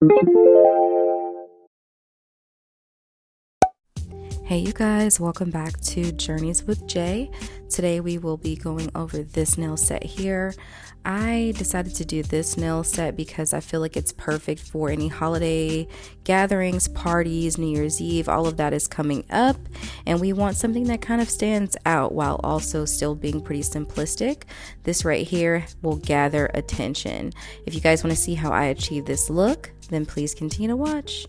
Hey you guys, welcome back to Journeys with Jay. Today we will be going over this nail set here. I decided to do this nail set because I feel like it's perfect for any holiday gatherings, parties, New Year's Eve, all of that is coming up, and we want something that kind of stands out while also still being pretty simplistic. This right here will gather attention. If you guys want to see how I achieve this look, then please continue to watch.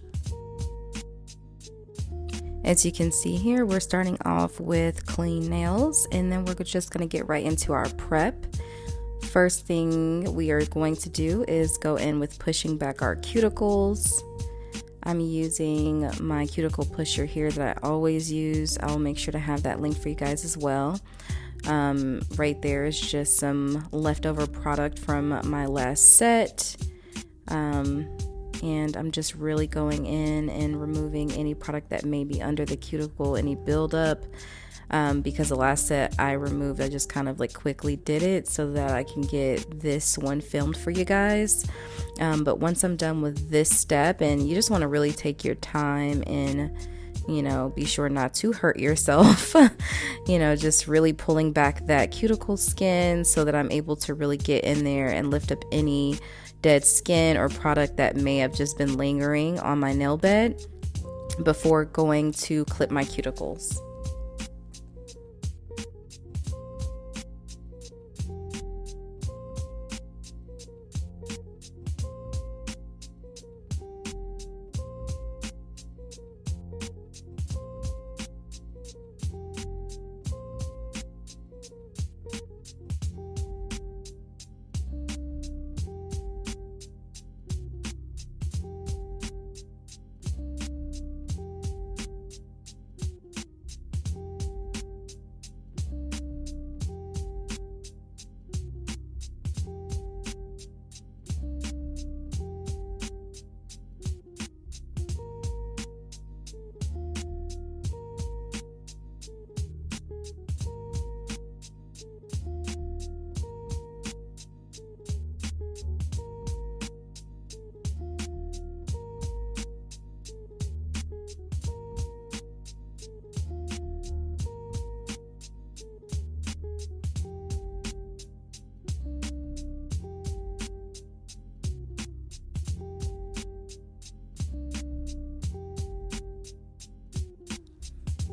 As you can see here, we're starting off with clean nails, and then we're just going to get right into our prep. First thing we are going to do is go in with pushing back our cuticles. I'm using my cuticle pusher here that I always use. I'll make sure to have that link for you guys as well. Right there is just some leftover product from my last set. And I'm just really going in and removing any product that may be under the cuticle, any buildup, because the last set I removed, I just kind of like quickly did it so that I can get this one filmed for you guys. But once I'm done with this step, and you just want to really take your time and be sure not to hurt yourself, just really pulling back that cuticle skin so that I'm able to really get in there and lift up any dead skin or product that may have just been lingering on my nail bed before going to clip my cuticles.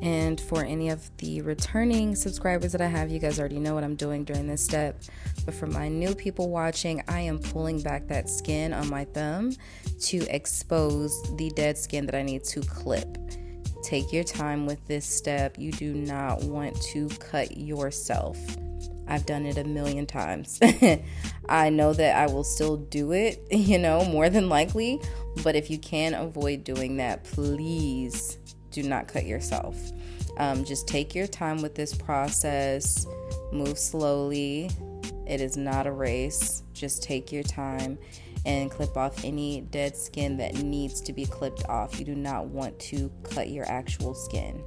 And for any of the returning subscribers that I have, you guys already know what I'm doing during this step. But for my new people watching, I am pulling back that skin on my thumb to expose the dead skin that I need to clip. Take your time with this step. You do not want to cut yourself. I've done it a million times. I know that I will still do it, more than likely. But if you can avoid doing that, please do not cut yourself. Just take your time with this process. Move slowly. It is not a race. Just take your time and clip off any dead skin that needs to be clipped off. You do not want to cut your actual skin.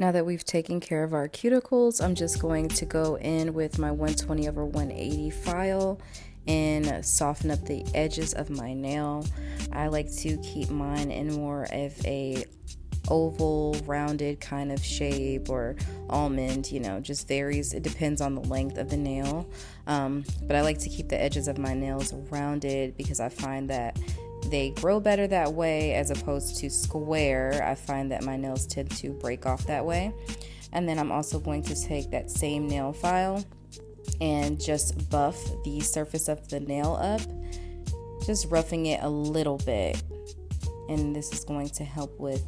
Now that we've taken care of our cuticles, I'm just going to go in with my 120/180 file and soften up the edges of my nail. I like to keep mine in more of a oval, rounded kind of shape, or almond, just varies. It depends on the length of the nail. But I like to keep the edges of my nails rounded because I find that they grow better that way as opposed to square. I find that my nails tend to break off that way. And then I'm also going to take that same nail file and just buff the surface of the nail up, just roughing it a little bit. And this is going to help with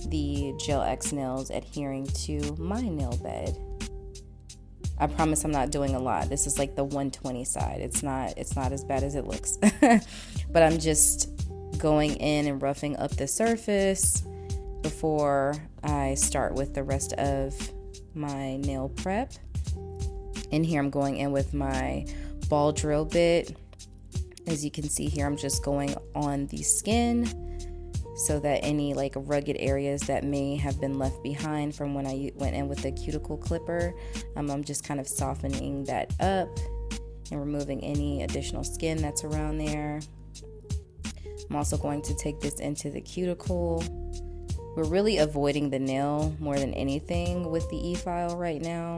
the Gel X nails adhering to my nail bed. I promise I'm not doing a lot. This is like the 120 side. It's not as bad as it looks. But I'm just going in and roughing up the surface before I start with the rest of my nail prep. And here I'm going in with my ball drill bit. As you can see here, I'm just going on the skin so that any like rugged areas that may have been left behind from when I went in with the cuticle clipper, I'm just kind of softening that up and removing any additional skin that's around there. I'm also going to take this into the cuticle. We're really avoiding the nail more than anything with the e-file right now.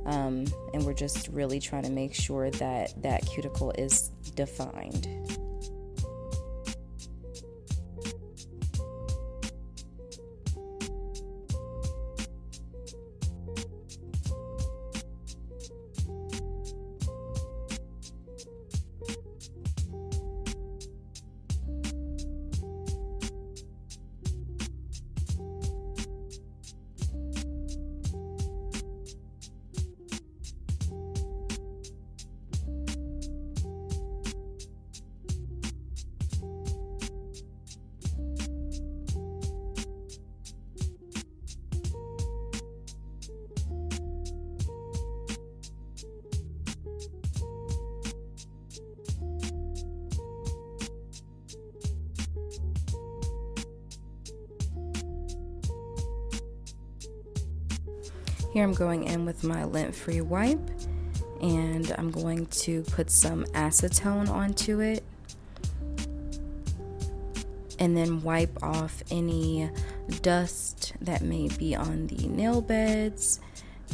And we're just really trying to make sure that that cuticle is defined. Here I'm going in with my lint-free wipe, and I'm going to put some acetone onto it and then wipe off any dust that may be on the nail beds.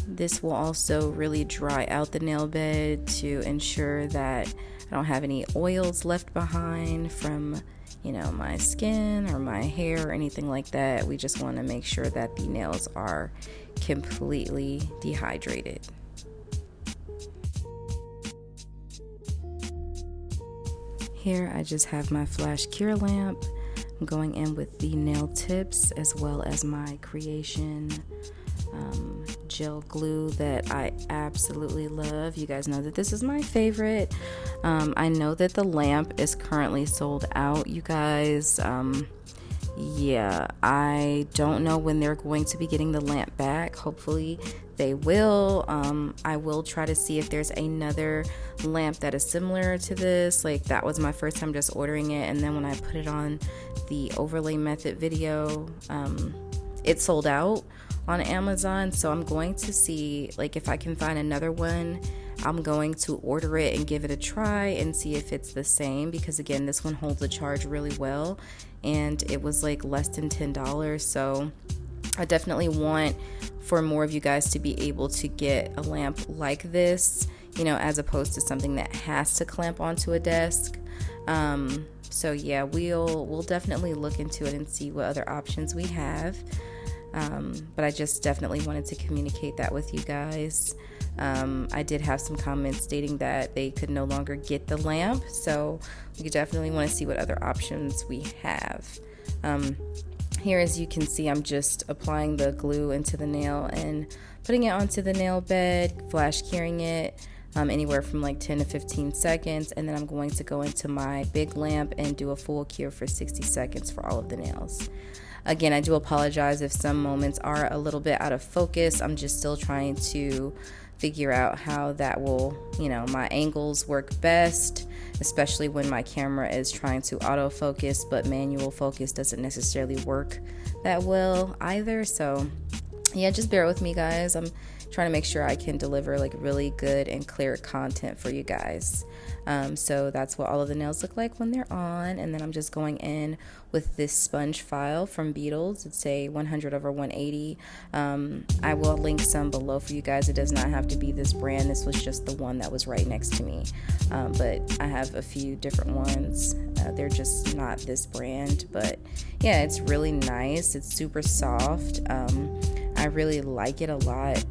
This will also really dry out the nail bed to ensure that I don't have any oils left behind from my skin or my hair or anything like that. We just want to make sure that the nails are completely dehydrated. Here I just have my flash cure lamp. I'm going in with the nail tips as well as my Creation gel glue that I absolutely love. You guys know that this is my favorite. I know that the lamp is currently sold out, you guys. Yeah, I don't know when they're going to be getting the lamp back. Hopefully they will. I will try to see if there's another lamp that is similar to this. Like, that was my first time just ordering it, and then when I put it on the overlay method video, it sold out on Amazon. So I'm going to see if I can find another one. I'm going to order it and give it a try and see if it's the same, because again, this one holds the charge really well and it was less than $10. So I definitely want for more of you guys to be able to get a lamp like this, as opposed to something that has to clamp onto a desk. So yeah, we'll definitely look into it and see what other options we have. But I just definitely wanted to communicate that with you guys. I did have some comments stating that they could no longer get the lamp, so we definitely want to see what other options we have. Here, as you can see, I'm just applying the glue into the nail and putting it onto the nail bed, flash curing it anywhere from 10 to 15 seconds, and then I'm going to go into my big lamp and do a full cure for 60 seconds for all of the nails. Again, I do apologize if some moments are a little bit out of focus. I'm just still trying to figure out how that will, my angles work best, especially when my camera is trying to autofocus, but manual focus doesn't necessarily work that well either. So yeah, just bear with me, guys. I'm trying to make sure I can deliver like really good and clear content for you guys. So that's what all of the nails look like when they're on. And then I'm just going in with this sponge file from Beetles. It's a 100/180. I will link some below for you guys. It does not have to be this brand. This was just the one that was right next to me. But I have a few different ones. They're just not this brand. But yeah, it's really nice. It's super soft. I really like it a lot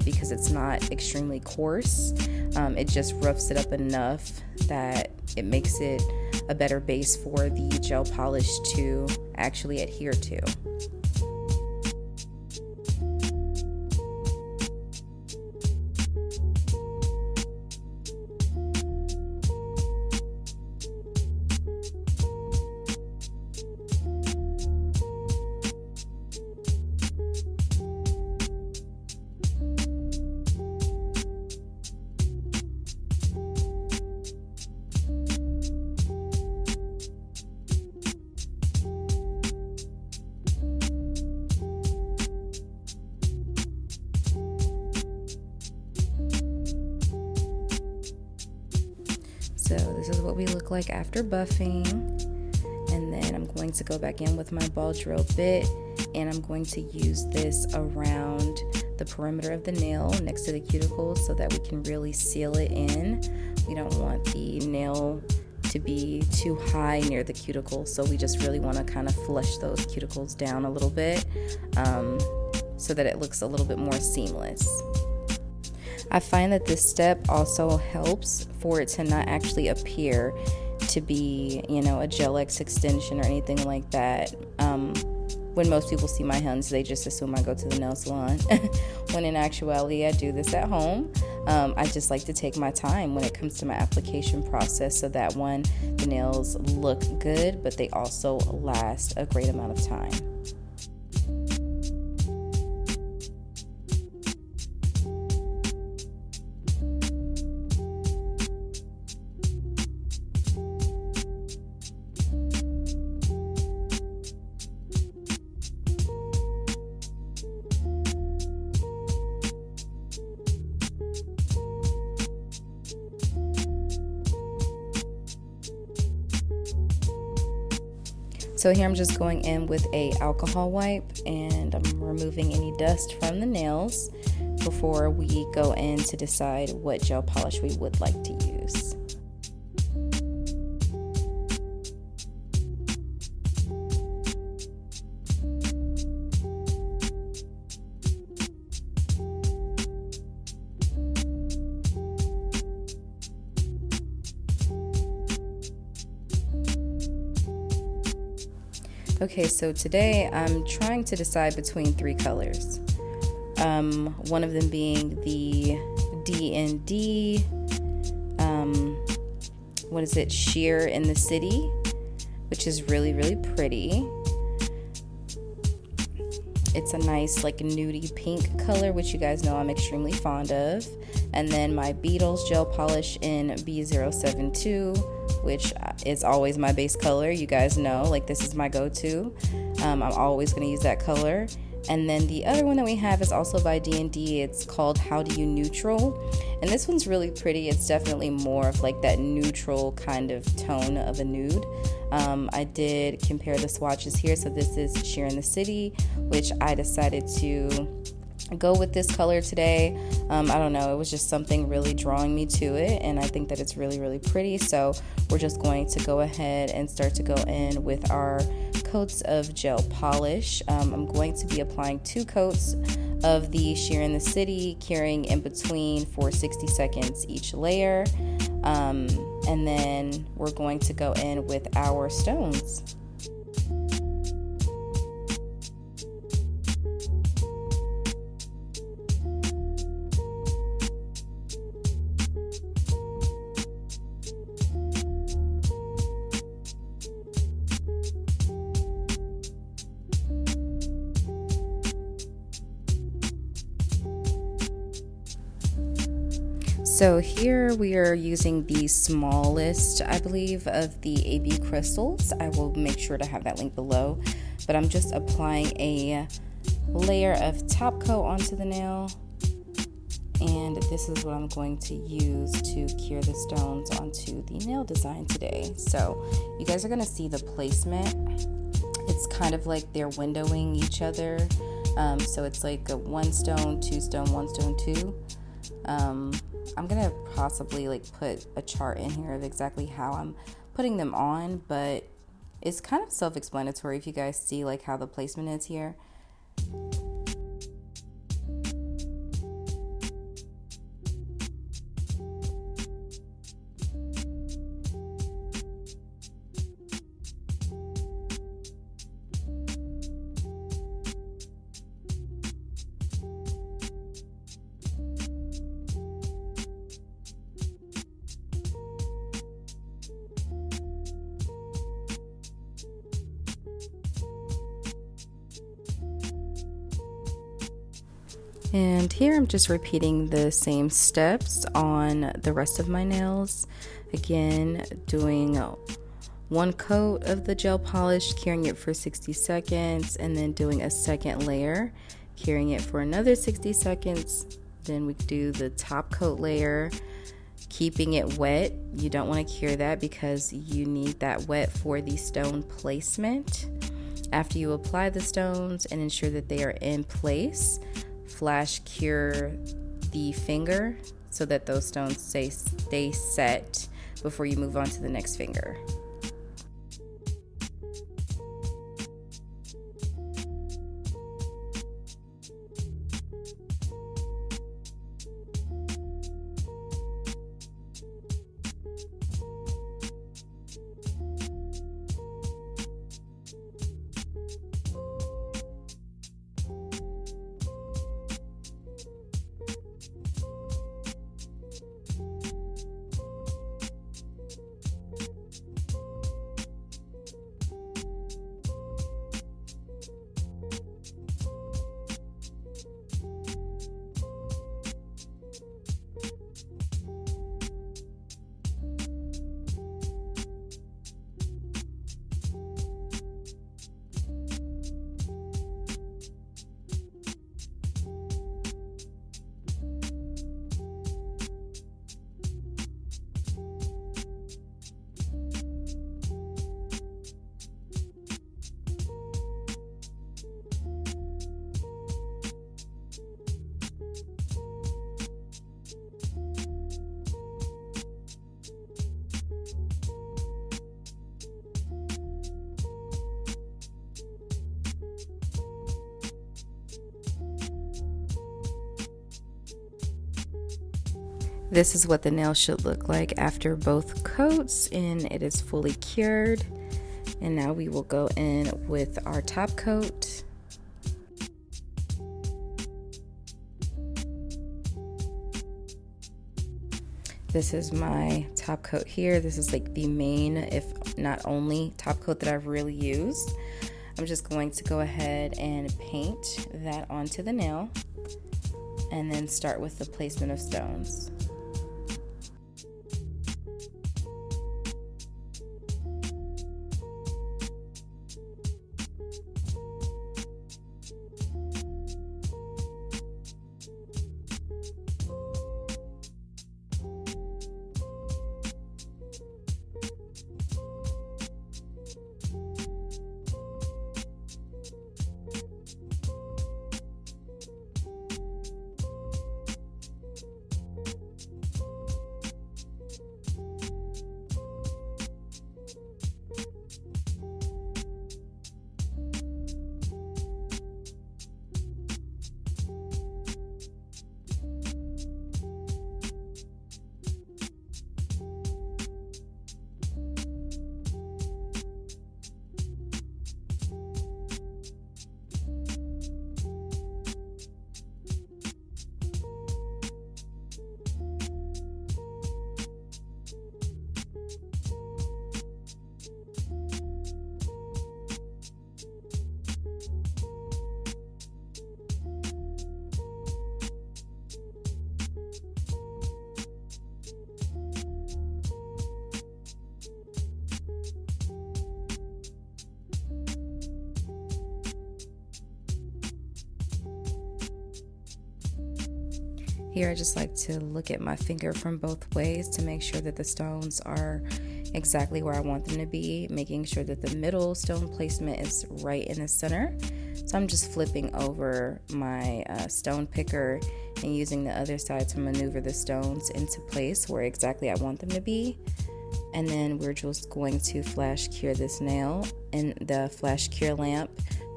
because it's not extremely coarse. It just roughs it up enough that it makes it a better base for the gel polish to actually adhere to. So this is what we look like after buffing. And then I'm going to go back in with my ball drill bit, and I'm going to use this around the perimeter of the nail next to the cuticle so that we can really seal it in. We don't want the nail to be too high near the cuticle, so we just really want to kind of flush those cuticles down a little bit so that it looks a little bit more seamless. I find that this step also helps for it to not actually appear to be, a Gel X extension or anything like that. When most people see my hands, they just assume I go to the nail salon. When in actuality, I do this at home. I just like to take my time when it comes to my application process so that one, the nails look good, but they also last a great amount of time. So here I'm just going in with a alcohol wipe, and I'm removing any dust from the nails before we go in to decide what gel polish we would like to use. Okay, so today I'm trying to decide between three colors. One of them being the D&D, Sheer in the City, which is really, really pretty. It's a nice nudie pink color, which you guys know I'm extremely fond of. And then my Beetles gel polish in B072, which is always my base color. You guys know, this is my go-to. I'm always going to use that color. And then the other one that we have is also by D&D. It's called How Do You Neutral? And this one's really pretty. It's definitely more of that neutral kind of tone of a nude. I did compare the swatches here. So this is Sheer in the City, which I decided to go with this color today. I don't know, it was just something really drawing me to it, and I think that it's really, really pretty. So we're just going to go ahead and start to go in with our coats of gel polish. I'm going to be applying 2 coats of the Sheer in the City, carrying in between for 60 seconds each layer, and then we're going to go in with our stones. So here we are using the smallest, I believe, of the AB crystals. I will make sure to have that link below. But I'm just applying a layer of top coat onto the nail. And this is what I'm going to use to cure the stones onto the nail design today. So you guys are going to see the placement. It's kind of like they're windowing each other. So it's like a 1 stone, 2 stone, 1 stone, 2. I'm going to possibly like put a chart in here of exactly how I'm putting them on, but it's kind of self-explanatory if you guys see like how the placement is here. And here I'm just repeating the same steps on the rest of my nails. Again, doing 1 coat of the gel polish, curing it for 60 seconds, and then doing a second layer, curing it for another 60 seconds. Then we do the top coat layer, keeping it wet. You don't want to cure that because you need that wet for the stone placement. After you apply the stones and ensure that they are in place, flash cure the finger so that those stones stay set before you move on to the next finger. This is what the nail should look like after both coats and it is fully cured. And now we will go in with our top coat. This is my top coat here. This is like the main, if not only, top coat that I've really used. I'm just going to go ahead and paint that onto the nail and then start with the placement of stones. Here I just like to look at my finger from both ways to make sure that the stones are exactly where I want them to be, making sure that the middle stone placement is right in the center. So I'm just flipping over my stone picker and using the other side to maneuver the stones into place where exactly I want them to be. And then we're just going to flash cure this nail in the flash cure lamp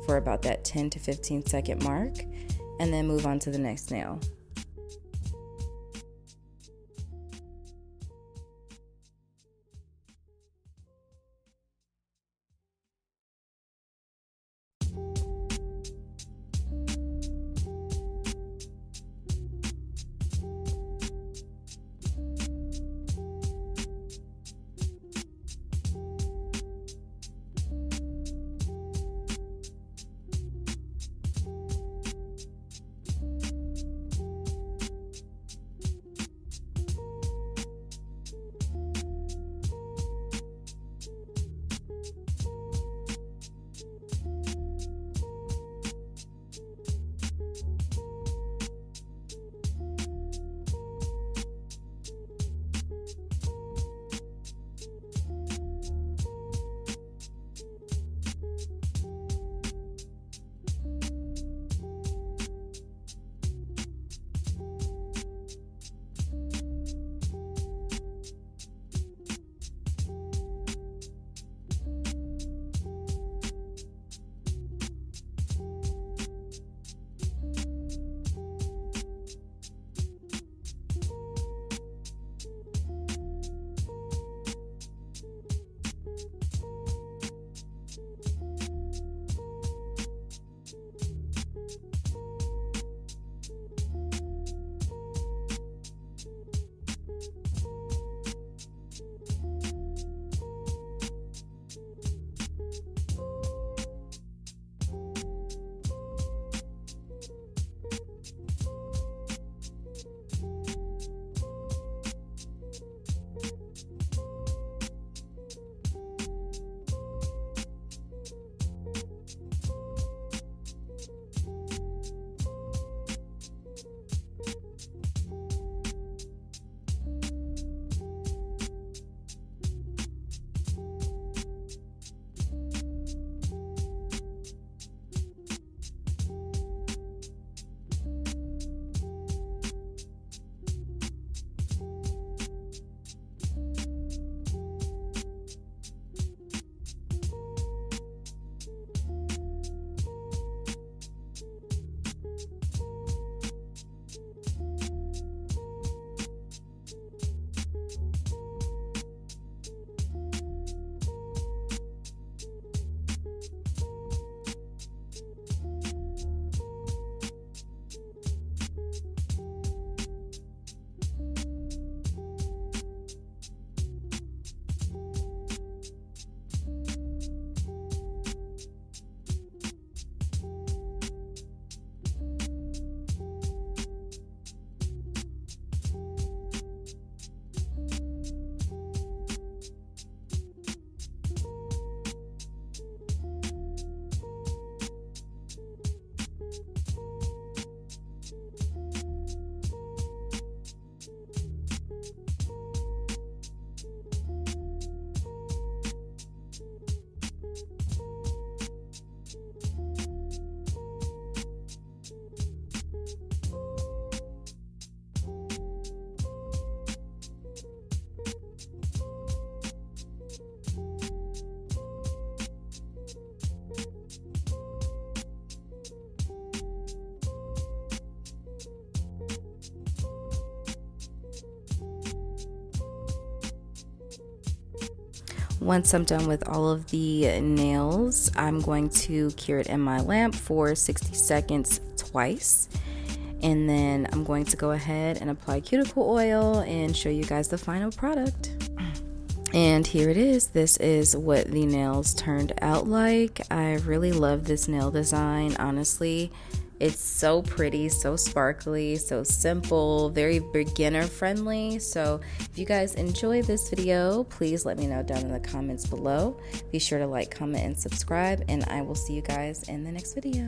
for about that 10 to 15 second mark, and then move on to the next nail. Once I'm done with all of the nails, I'm going to cure it in my lamp for 60 seconds twice. And then I'm going to go ahead and apply cuticle oil and show you guys the final product. And here it is. This is what the nails turned out like. I really love this nail design, honestly. It's so pretty, so sparkly, so simple, very beginner friendly. So if you guys enjoy this video, please let me know down in the comments below. Be sure to like, comment, and subscribe, and I will see you guys in the next video.